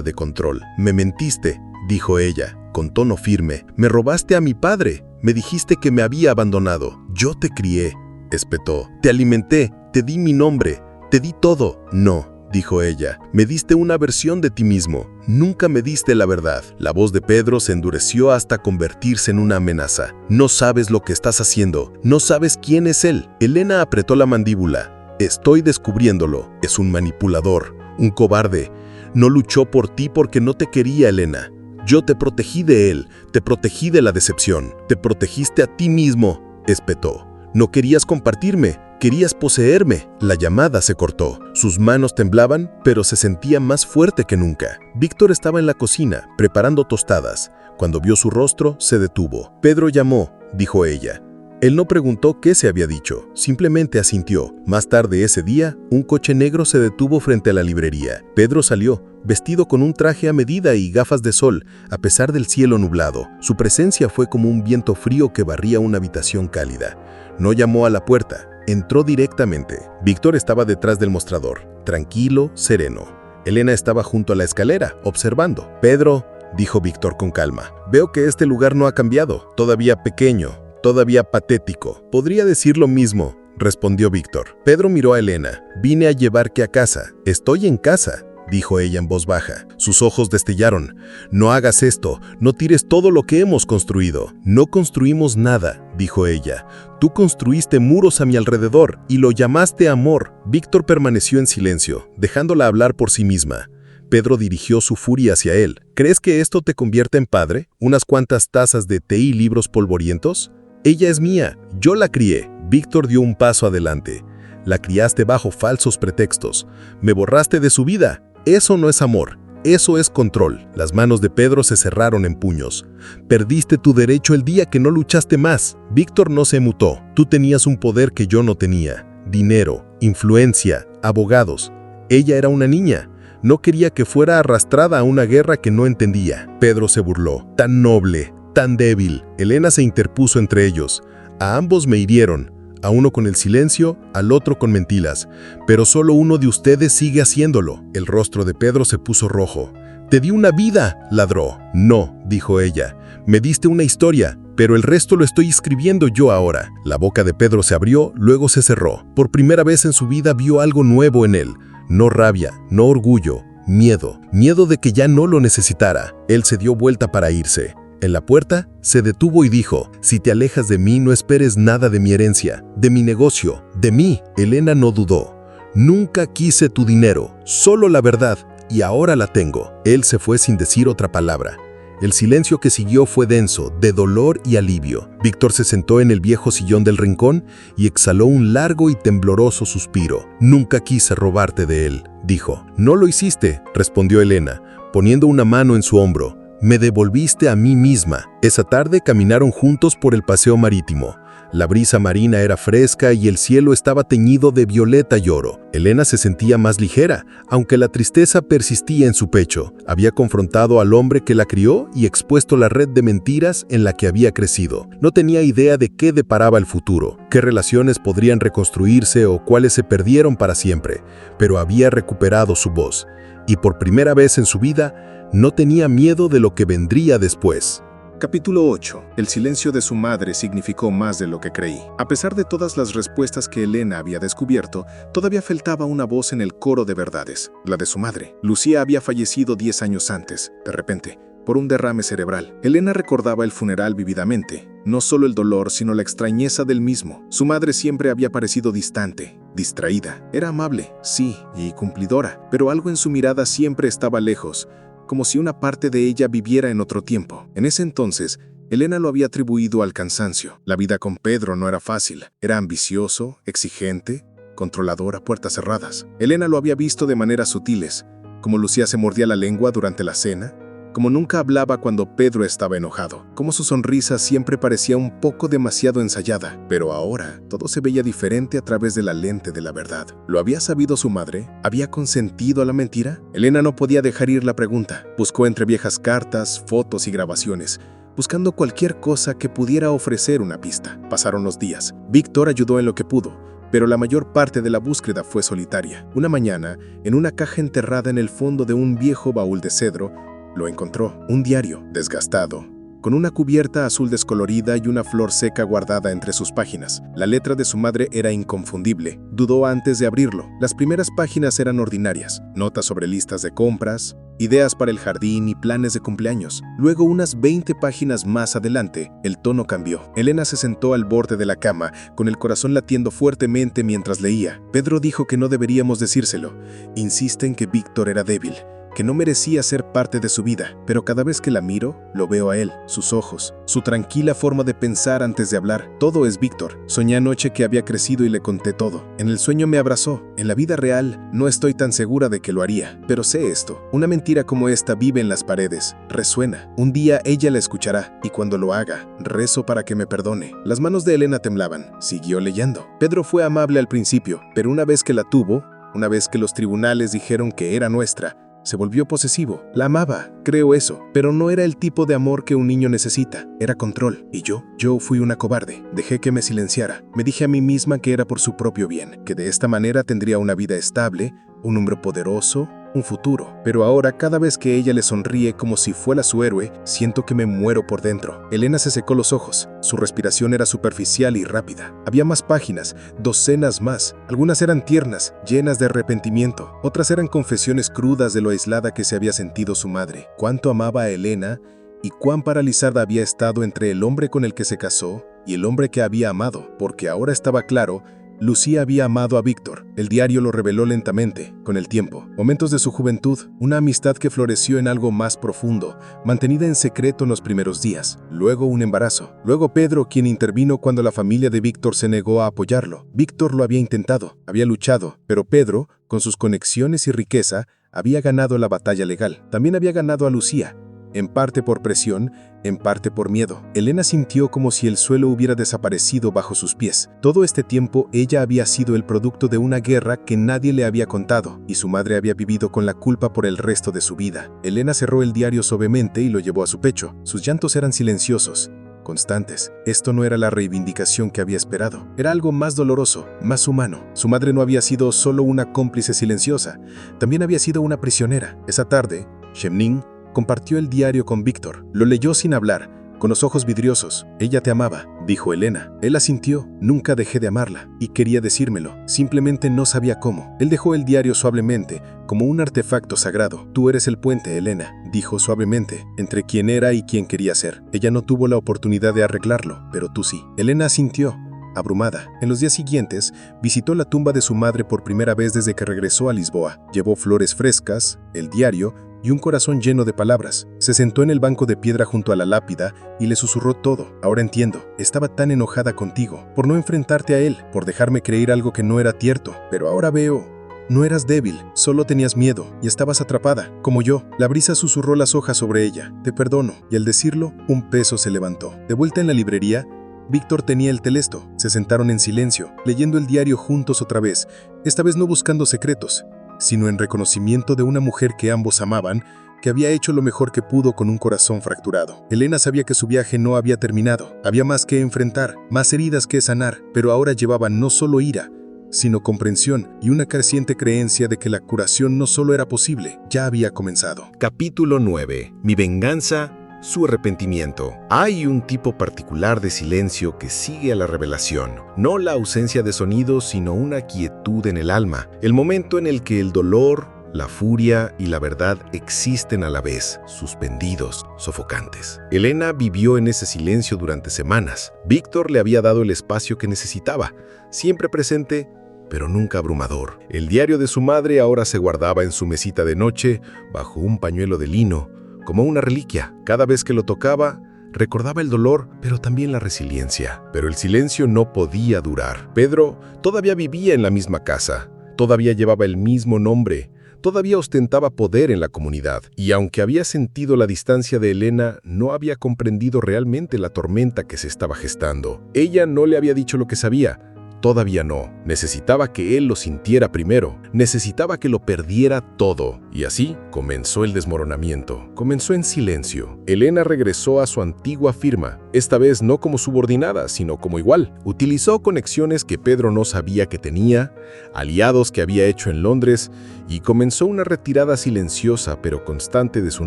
de control. «Me mentiste», dijo ella, con tono firme. «Me robaste a mi padre. Me dijiste que me había abandonado. Yo te crié», espetó. «Te alimenté, te di mi nombre, te di todo». «No», dijo ella, «me diste una versión de ti mismo. Nunca me diste la verdad». La voz de Pedro se endureció hasta convertirse en una amenaza. «No sabes lo que estás haciendo. No sabes quién es él». Elena apretó la mandíbula. «Estoy descubriéndolo. Es un manipulador, un cobarde. No luchó por ti porque no te quería, Elena. Yo te protegí de él, te protegí de la decepción. Te protegiste a ti mismo», espetó. «No querías compartirme. Querías poseerme». La llamada se cortó. Sus manos temblaban, pero se sentía más fuerte que nunca. Víctor estaba en la cocina, preparando tostadas. Cuando vio su rostro, se detuvo. «Pedro llamó», dijo ella. Él no preguntó qué se había dicho, simplemente asintió. Más tarde ese día, un coche negro se detuvo frente a la librería. Pedro salió, vestido con un traje a medida y gafas de sol, a pesar del cielo nublado. Su presencia fue como un viento frío que barría una habitación cálida. No llamó a la puerta. Entró directamente. Víctor estaba detrás del mostrador, tranquilo, sereno. Elena estaba junto a la escalera, observando. «Pedro», dijo Víctor con calma, «veo que este lugar no ha cambiado. Todavía pequeño, todavía patético». «Podría decir lo mismo», respondió Víctor. Pedro miró a Elena. «Vine a llevarte a casa. Estoy en casa», dijo ella en voz baja. Sus ojos destellaron. «No hagas esto, no tires todo lo que hemos construido». «No construimos nada», dijo ella. «Tú construiste muros a mi alrededor y lo llamaste amor». Víctor permaneció en silencio, dejándola hablar por sí misma. Pedro dirigió su furia hacia él. «¿Crees que esto te convierte en padre? ¿Unas cuantas tazas de té y libros polvorientos? Ella es mía, yo la crié». Víctor dio un paso adelante. «La criaste bajo falsos pretextos. Me borraste de su vida. Eso no es amor, eso es control». Las manos de Pedro se cerraron en puños. «Perdiste tu derecho el día que no luchaste más». Víctor no se mutó. «Tú tenías un poder que yo no tenía. Dinero, influencia, abogados. Ella era una niña. No quería que fuera arrastrada a una guerra que no entendía». Pedro se burló. «Tan noble, tan débil». Elena se interpuso entre ellos. «A ambos me hirieron. A uno con el silencio, al otro con mentiras. Pero solo uno de ustedes sigue haciéndolo». El rostro de Pedro se puso rojo. «Te di una vida», ladró. «No», dijo ella. «Me diste una historia. pero el resto lo estoy escribiendo yo ahora. La boca de Pedro se abrió, luego se cerró. Por primera vez en su vida vio algo nuevo en él. No rabia, no orgullo, miedo. Miedo de que ya no lo necesitara. Él se dio vuelta para irse. En la puerta, se detuvo y dijo: «Si te alejas de mí, no esperes nada de mi herencia, de mi negocio, de mí». Elena no dudó. «Nunca quise tu dinero, solo la verdad, y ahora la tengo». Él se fue sin decir otra palabra. El silencio que siguió fue denso, de dolor y alivio. Víctor se sentó en el viejo sillón del rincón y exhaló un largo y tembloroso suspiro. «Nunca quise robarte de él», dijo. «No lo hiciste», respondió Elena, poniendo una mano en su hombro. «Me devolviste a mí misma». Esa tarde caminaron juntos por el paseo marítimo. La brisa marina era fresca y el cielo estaba teñido de violeta y oro. Elena se sentía más ligera, aunque la tristeza persistía en su pecho. Había confrontado al hombre que la crió y expuesto la red de mentiras en la que había crecido. No tenía idea de qué deparaba el futuro, qué relaciones podrían reconstruirse o cuáles se perdieron para siempre, pero había recuperado su voz. Y por primera vez en su vida, no tenía miedo de lo que vendría después. Capítulo 8. El silencio de su madre significó más de lo que creí. A pesar de todas las respuestas que Elena había descubierto, todavía faltaba una voz en el coro de verdades, la de su madre. Lucía había fallecido 10 años antes, de repente, por un derrame cerebral. Elena recordaba el funeral vívidamente, no solo el dolor, sino la extrañeza del mismo. Su madre siempre había parecido distante, distraída. Era amable, sí, y cumplidora, pero algo en su mirada siempre estaba lejos, como si una parte de ella viviera en otro tiempo. En ese entonces, Elena lo había atribuido al cansancio. La vida con Pedro no era fácil. Era ambicioso, exigente, controlador a puertas cerradas. Elena lo había visto de maneras sutiles, como Lucía se mordía la lengua durante la cena, como nunca hablaba cuando Pedro estaba enojado, como su sonrisa siempre parecía un poco demasiado ensayada. Pero ahora, todo se veía diferente a través de la lente de la verdad. ¿Lo había sabido su madre? ¿Había consentido a la mentira? Elena no podía dejar ir la pregunta. Buscó entre viejas cartas, fotos y grabaciones, buscando cualquier cosa que pudiera ofrecer una pista. Pasaron los días. Víctor ayudó en lo que pudo, pero la mayor parte de la búsqueda fue solitaria. Una mañana, en una caja enterrada en el fondo de un viejo baúl de cedro, lo encontró, un diario, desgastado, con una cubierta azul descolorida y una flor seca guardada entre sus páginas. La letra de su madre era inconfundible. Dudó antes de abrirlo. Las primeras páginas eran ordinarias, notas sobre listas de compras, ideas para el jardín y planes de cumpleaños. Luego, unas 20 páginas más adelante, el tono cambió. Elena se sentó al borde de la cama, con el corazón latiendo fuertemente mientras leía. Pedro dijo que no deberíamos decírselo. Insiste en que Víctor era débil, que no merecía ser parte de su vida, pero cada vez que la miro, lo veo a él, sus ojos, su tranquila forma de pensar antes de hablar. Todo es Víctor. Soñé anoche que había crecido y le conté todo. En el sueño me abrazó. En la vida real, no estoy tan segura de que lo haría, pero sé esto. Una mentira como esta vive en las paredes, resuena. Un día ella la escuchará, y cuando lo haga, rezo para que me perdone. Las manos de Elena temblaban. Siguió leyendo. Pedro fue amable al principio, pero una vez que la tuvo, una vez que los tribunales dijeron que era nuestra, se volvió posesivo. La amaba, creo eso, pero no era el tipo de amor que un niño necesita. Era control. Y yo fui una cobarde. Dejé que me silenciara. Me dije a mí misma que era por su propio bien, que de esta manera tendría una vida estable, un hombre poderoso, un futuro. Pero ahora, cada vez que ella le sonríe como si fuera su héroe, siento que me muero por dentro. Elena se secó los ojos. Su respiración era superficial y rápida. Había más páginas, docenas más. Algunas eran tiernas, llenas de arrepentimiento. Otras eran confesiones crudas de lo aislada que se había sentido su madre. Cuánto amaba a Elena y cuán paralizada había estado entre el hombre con el que se casó y el hombre que había amado, porque ahora estaba claro, Lucía había amado a Víctor. El diario lo reveló lentamente, con el tiempo. Momentos de su juventud, una amistad que floreció en algo más profundo, mantenida en secreto en los primeros días. Luego un embarazo. Luego Pedro, quien intervino cuando la familia de Víctor se negó a apoyarlo. Víctor lo había intentado, había luchado, pero Pedro, con sus conexiones y riqueza, había ganado la batalla legal. También había ganado a Lucía, en parte por presión, en parte por miedo. Elena sintió como si el suelo hubiera desaparecido bajo sus pies. Todo este tiempo ella había sido el producto de una guerra que nadie le había contado, y su madre había vivido con la culpa por el resto de su vida. Elena cerró el diario suavemente y lo llevó a su pecho. Sus llantos eran silenciosos, constantes. Esto no era la reivindicación que había esperado. Era algo más doloroso, más humano. Su madre no había sido solo una cómplice silenciosa, también había sido una prisionera. Esa tarde, Shemnin compartió el diario con Víctor. Lo leyó sin hablar, con los ojos vidriosos. Ella te amaba, dijo Elena. Él asintió. Nunca dejé de amarla, y quería decírmelo. Simplemente no sabía cómo. Él dejó el diario suavemente, como un artefacto sagrado. Tú eres el puente, Elena, dijo suavemente, entre quien era y quien quería ser. Ella no tuvo la oportunidad de arreglarlo, pero tú sí. Elena asintió, abrumada. En los días siguientes, visitó la tumba de su madre por primera vez desde que regresó a Lisboa. Llevó flores frescas, el diario y un corazón lleno de palabras. Se sentó en el banco de piedra junto a la lápida y le susurró todo. Ahora entiendo. Estaba tan enojada contigo, por no enfrentarte a él, por dejarme creer algo que no era cierto. Pero ahora veo. No eras débil, solo tenías miedo y estabas atrapada, como yo. La brisa susurró las hojas sobre ella. Te perdono. Y al decirlo, un peso se levantó. De vuelta en la librería, Víctor tenía el telesto. Se sentaron en silencio, leyendo el diario juntos otra vez, esta vez no buscando secretos, sino en reconocimiento de una mujer que ambos amaban, que había hecho lo mejor que pudo con un corazón fracturado. Elena sabía que su viaje no había terminado. Había más que enfrentar, más heridas que sanar, pero ahora llevaba no solo ira, sino comprensión y una creciente creencia de que la curación no solo era posible, ya había comenzado. Capítulo 9. Mi venganza, su arrepentimiento. Hay un tipo particular de silencio que sigue a la revelación. No la ausencia de sonidos, sino una quietud en el alma. El momento en el que el dolor, la furia y la verdad existen a la vez, suspendidos, sofocantes. Elena vivió en ese silencio durante semanas. Víctor le había dado el espacio que necesitaba, siempre presente, pero nunca abrumador. El diario de su madre ahora se guardaba en su mesita de noche, bajo un pañuelo de lino, como una reliquia. Cada vez que lo tocaba, recordaba el dolor, pero también la resiliencia. Pero el silencio no podía durar. Pedro todavía vivía en la misma casa, todavía llevaba el mismo nombre, todavía ostentaba poder en la comunidad. Y aunque había sentido la distancia de Elena, no había comprendido realmente la tormenta que se estaba gestando. Ella no le había dicho lo que sabía. Todavía no. Necesitaba que él lo sintiera primero. Necesitaba que lo perdiera todo. Y así comenzó el desmoronamiento. Comenzó en silencio. Elena regresó a su antigua firma, esta vez no como subordinada, sino como igual. Utilizó conexiones que Pedro no sabía que tenía, aliados que había hecho en Londres, y comenzó una retirada silenciosa pero constante de su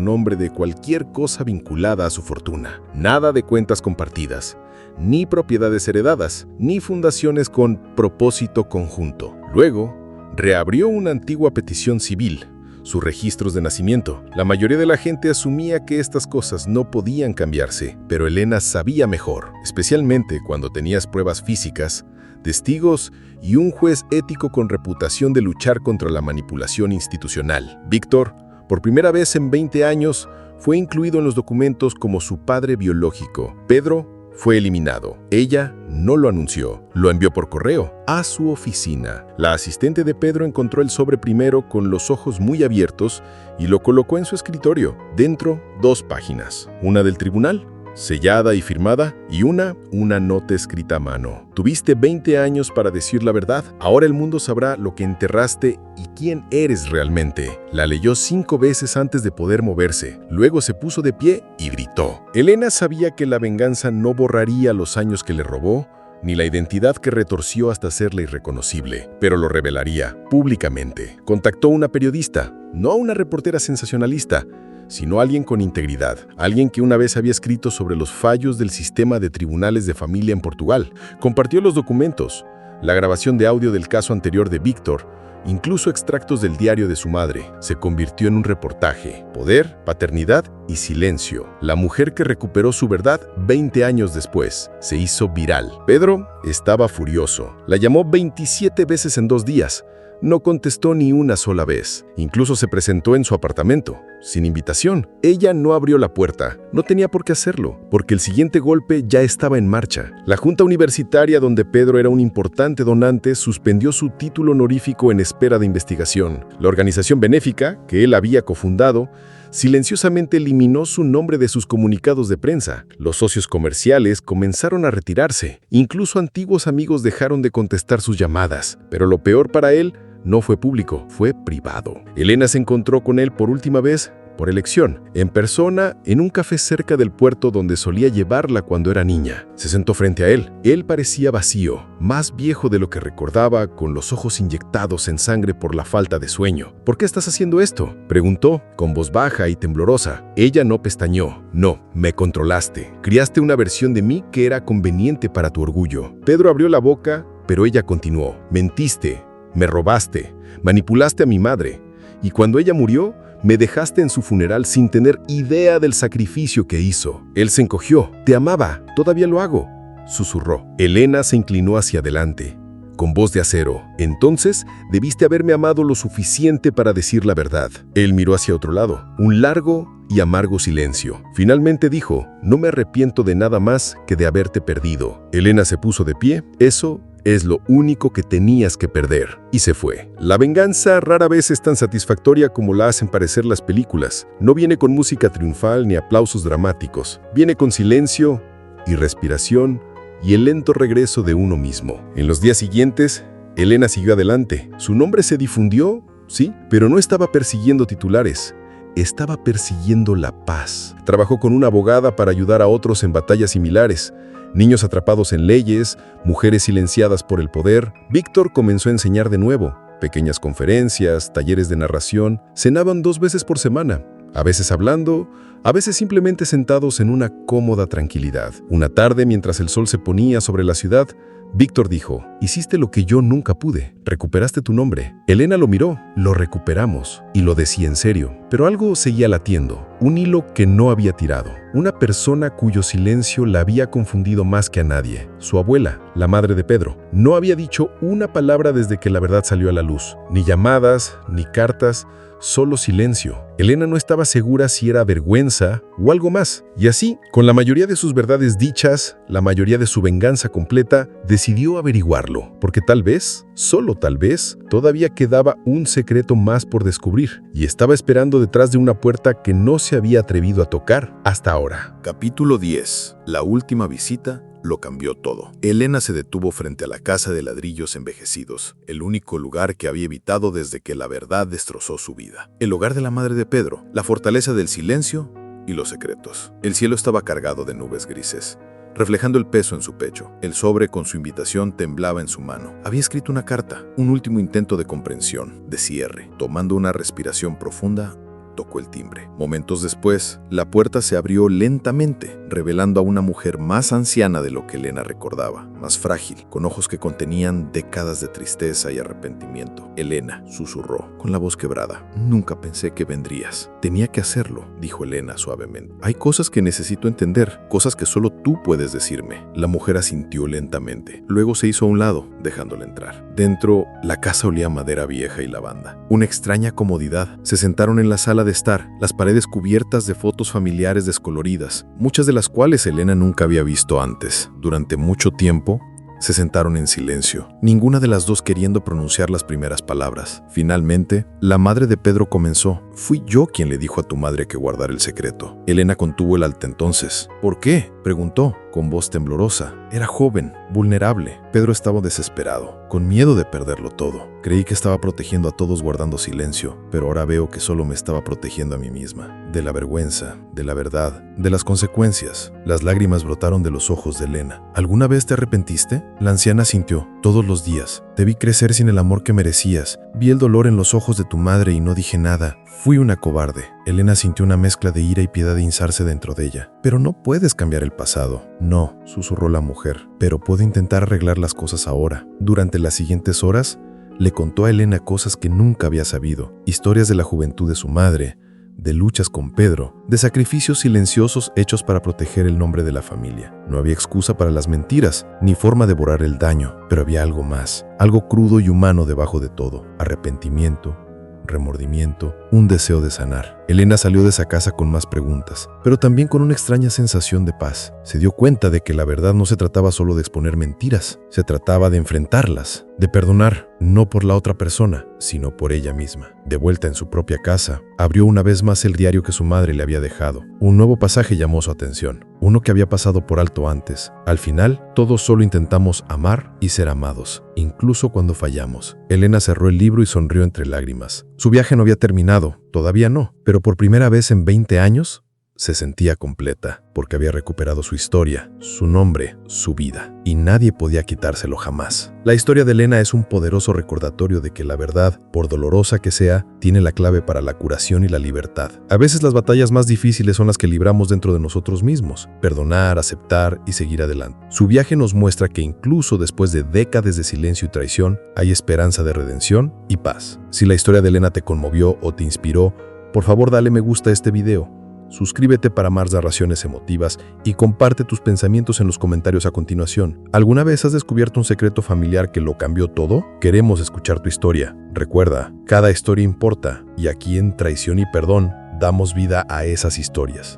nombre de cualquier cosa vinculada a su fortuna. Nada de cuentas compartidas, ni propiedades heredadas, ni fundaciones con propósito conjunto. Luego, reabrió una antigua petición civil, sus registros de nacimiento. La mayoría de la gente asumía que estas cosas no podían cambiarse, pero Elena sabía mejor, especialmente cuando tenías pruebas físicas, testigos y un juez ético con reputación de luchar contra la manipulación institucional. Víctor, por primera vez en 20 años, fue incluido en los documentos como su padre biológico. Pedro fue eliminado. Ella no lo anunció, lo envió por correo a su oficina. La asistente de Pedro encontró el sobre primero con los ojos muy abiertos y lo colocó en su escritorio. Dentro, 2 páginas, una del tribunal, sellada y firmada, y una nota escrita a mano. Tuviste 20 años para decir la verdad. Ahora el mundo sabrá lo que enterraste y quién eres realmente. La leyó 5 veces antes de poder moverse. Luego se puso de pie y gritó. Elena sabía que la venganza no borraría los años que le robó, ni la identidad que retorció hasta hacerla irreconocible, pero lo revelaría públicamente. Contactó a una periodista, no a una reportera sensacionalista, sino alguien con integridad, alguien que una vez había escrito sobre los fallos del sistema de tribunales de familia en Portugal. Compartió los documentos, la grabación de audio del caso anterior de Víctor, incluso extractos del diario de su madre. Se convirtió en un reportaje. Poder, paternidad y silencio. La mujer que recuperó su verdad 20 años después se hizo viral. Pedro estaba furioso. La llamó 27 veces en 2 días. No contestó ni una sola vez. Incluso se presentó en su apartamento, sin invitación. Ella no abrió la puerta. No tenía por qué hacerlo, porque el siguiente golpe ya estaba en marcha. La junta universitaria, donde Pedro era un importante donante, suspendió su título honorífico en espera de investigación. La organización benéfica, que él había cofundado, silenciosamente eliminó su nombre de sus comunicados de prensa. Los socios comerciales comenzaron a retirarse. Incluso antiguos amigos dejaron de contestar sus llamadas. Pero lo peor para él no fue público, fue privado. Elena se encontró con él por última vez por elección, en persona, en un café cerca del puerto donde solía llevarla cuando era niña. Se sentó frente a él. Él parecía vacío, más viejo de lo que recordaba, con los ojos inyectados en sangre por la falta de sueño. ¿Por qué estás haciendo esto?, preguntó, con voz baja y temblorosa. Ella no pestañeó. No, me controlaste. Criaste una versión de mí que era conveniente para tu orgullo. Pedro abrió la boca, pero ella continuó. Mentiste, me robaste, manipulaste a mi madre. Y cuando ella murió, me dejaste en su funeral sin tener idea del sacrificio que hizo. Él se encogió. Te amaba, todavía lo hago, susurró. Elena se inclinó hacia adelante, con voz de acero. Entonces, debiste haberme amado lo suficiente para decir la verdad. Él miró hacia otro lado. Un largo y amargo silencio. Finalmente dijo, no me arrepiento de nada más que de haberte perdido. Elena se puso de pie. Eso es lo único que tenías que perder. Y se fue. La venganza rara vez es tan satisfactoria como la hacen parecer las películas. No viene con música triunfal ni aplausos dramáticos. Viene con silencio y respiración y el lento regreso de uno mismo. En los días siguientes, Elena siguió adelante. Su nombre se difundió, sí, pero no estaba persiguiendo titulares. Estaba persiguiendo la paz. Trabajó con una abogada para ayudar a otros en batallas similares. Niños atrapados en leyes, mujeres silenciadas por el poder. Víctor comenzó a enseñar de nuevo. Pequeñas conferencias, talleres de narración. Cenaban 2 veces por semana. A veces hablando, a veces simplemente sentados en una cómoda tranquilidad. Una tarde, mientras el sol se ponía sobre la ciudad, Víctor dijo, hiciste lo que yo nunca pude, recuperaste tu nombre. Elena lo miró, lo recuperamos, y lo decía en serio. Pero algo seguía latiendo, un hilo que no había tirado. Una persona cuyo silencio la había confundido más que a nadie. Su abuela, la madre de Pedro, no había dicho una palabra desde que la verdad salió a la luz. Ni llamadas, ni cartas, solo silencio. Elena no estaba segura si era vergüenza o algo más. Y así, con la mayoría de sus verdades dichas, la mayoría de su venganza completa, decidió averiguarlo. Porque tal vez, solo tal vez, todavía quedaba un secreto más por descubrir. Y estaba esperando detrás de una puerta que no se había atrevido a tocar hasta ahora. Capítulo 10. La última visita lo cambió todo. Elena se detuvo frente a la casa de ladrillos envejecidos, el único lugar que había evitado desde que la verdad destrozó su vida. El hogar de la madre de Pedro, la fortaleza del silencio y los secretos. El cielo estaba cargado de nubes grises, reflejando el peso en su pecho. El sobre con su invitación temblaba en su mano. Había escrito una carta, un último intento de comprensión, de cierre. Tomando una respiración profunda, tocó el timbre. Momentos después, la puerta se abrió lentamente, revelando a una mujer más anciana de lo que Elena recordaba, más frágil, con ojos que contenían décadas de tristeza y arrepentimiento. Elena, susurró, con la voz quebrada. Nunca pensé que vendrías. Tenía que hacerlo, dijo Elena suavemente. Hay cosas que necesito entender, cosas que solo tú puedes decirme. La mujer asintió lentamente. Luego se hizo a un lado, dejándola entrar. Dentro, la casa olía a madera vieja y lavanda. Una extraña comodidad. Se sentaron en la sala de estar, las paredes cubiertas de fotos familiares descoloridas, muchas de las cuales Elena nunca había visto antes. Durante mucho tiempo, se sentaron en silencio, ninguna de las dos queriendo pronunciar las primeras palabras. Finalmente, la madre de Pedro comenzó. Fui yo quien le dijo a tu madre que guardara el secreto. Elena contuvo el alto entonces. ¿Por qué?, preguntó, con voz temblorosa. Era joven, vulnerable. Pedro estaba desesperado, con miedo de perderlo todo. Creí que estaba protegiendo a todos guardando silencio, pero ahora veo que solo me estaba protegiendo a mí misma. De la vergüenza, de la verdad, de las consecuencias. Las lágrimas brotaron de los ojos de Elena. ¿Alguna vez te arrepentiste? La anciana sintió. Todos los días. Te vi crecer sin el amor que merecías. Vi el dolor en los ojos de tu madre y no dije nada. Fui una cobarde. Elena sintió una mezcla de ira y piedad hinzarse dentro de ella. Pero no puedes cambiar el pasado. No, susurró la mujer. Pero puedo intentar arreglar las cosas ahora. Durante las siguientes horas, le contó a Elena cosas que nunca había sabido. Historias de la juventud de su madre, de luchas con Pedro, de sacrificios silenciosos hechos para proteger el nombre de la familia. No había excusa para las mentiras, ni forma de borrar el daño, pero había algo más, algo crudo y humano debajo de todo. Arrepentimiento, remordimiento, un deseo de sanar. Elena salió de esa casa con más preguntas, pero también con una extraña sensación de paz. Se dio cuenta de que la verdad no se trataba solo de exponer mentiras, se trataba de enfrentarlas, de perdonar, no por la otra persona, sino por ella misma. De vuelta en su propia casa, abrió una vez más el diario que su madre le había dejado. Un nuevo pasaje llamó su atención, uno que había pasado por alto antes. Al final, todos solo intentamos amar y ser amados, incluso cuando fallamos. Elena cerró el libro y sonrió entre lágrimas. Su viaje no había terminado, Todavía no, pero por primera vez en 20 años se sentía completa, porque había recuperado su historia, su nombre, su vida, y nadie podía quitárselo jamás. La historia de Elena es un poderoso recordatorio de que la verdad, por dolorosa que sea, tiene la clave para la curación y la libertad. A veces las batallas más difíciles son las que libramos dentro de nosotros mismos: perdonar, aceptar y seguir adelante. Su viaje nos muestra que incluso después de décadas de silencio y traición, hay esperanza de redención y paz. Si la historia de Elena te conmovió o te inspiró, por favor dale me gusta a este video. Suscríbete para más narraciones emotivas y comparte tus pensamientos en los comentarios a continuación. ¿Alguna vez has descubierto un secreto familiar que lo cambió todo? Queremos escuchar tu historia. Recuerda, cada historia importa, y aquí en Traición y Perdón damos vida a esas historias.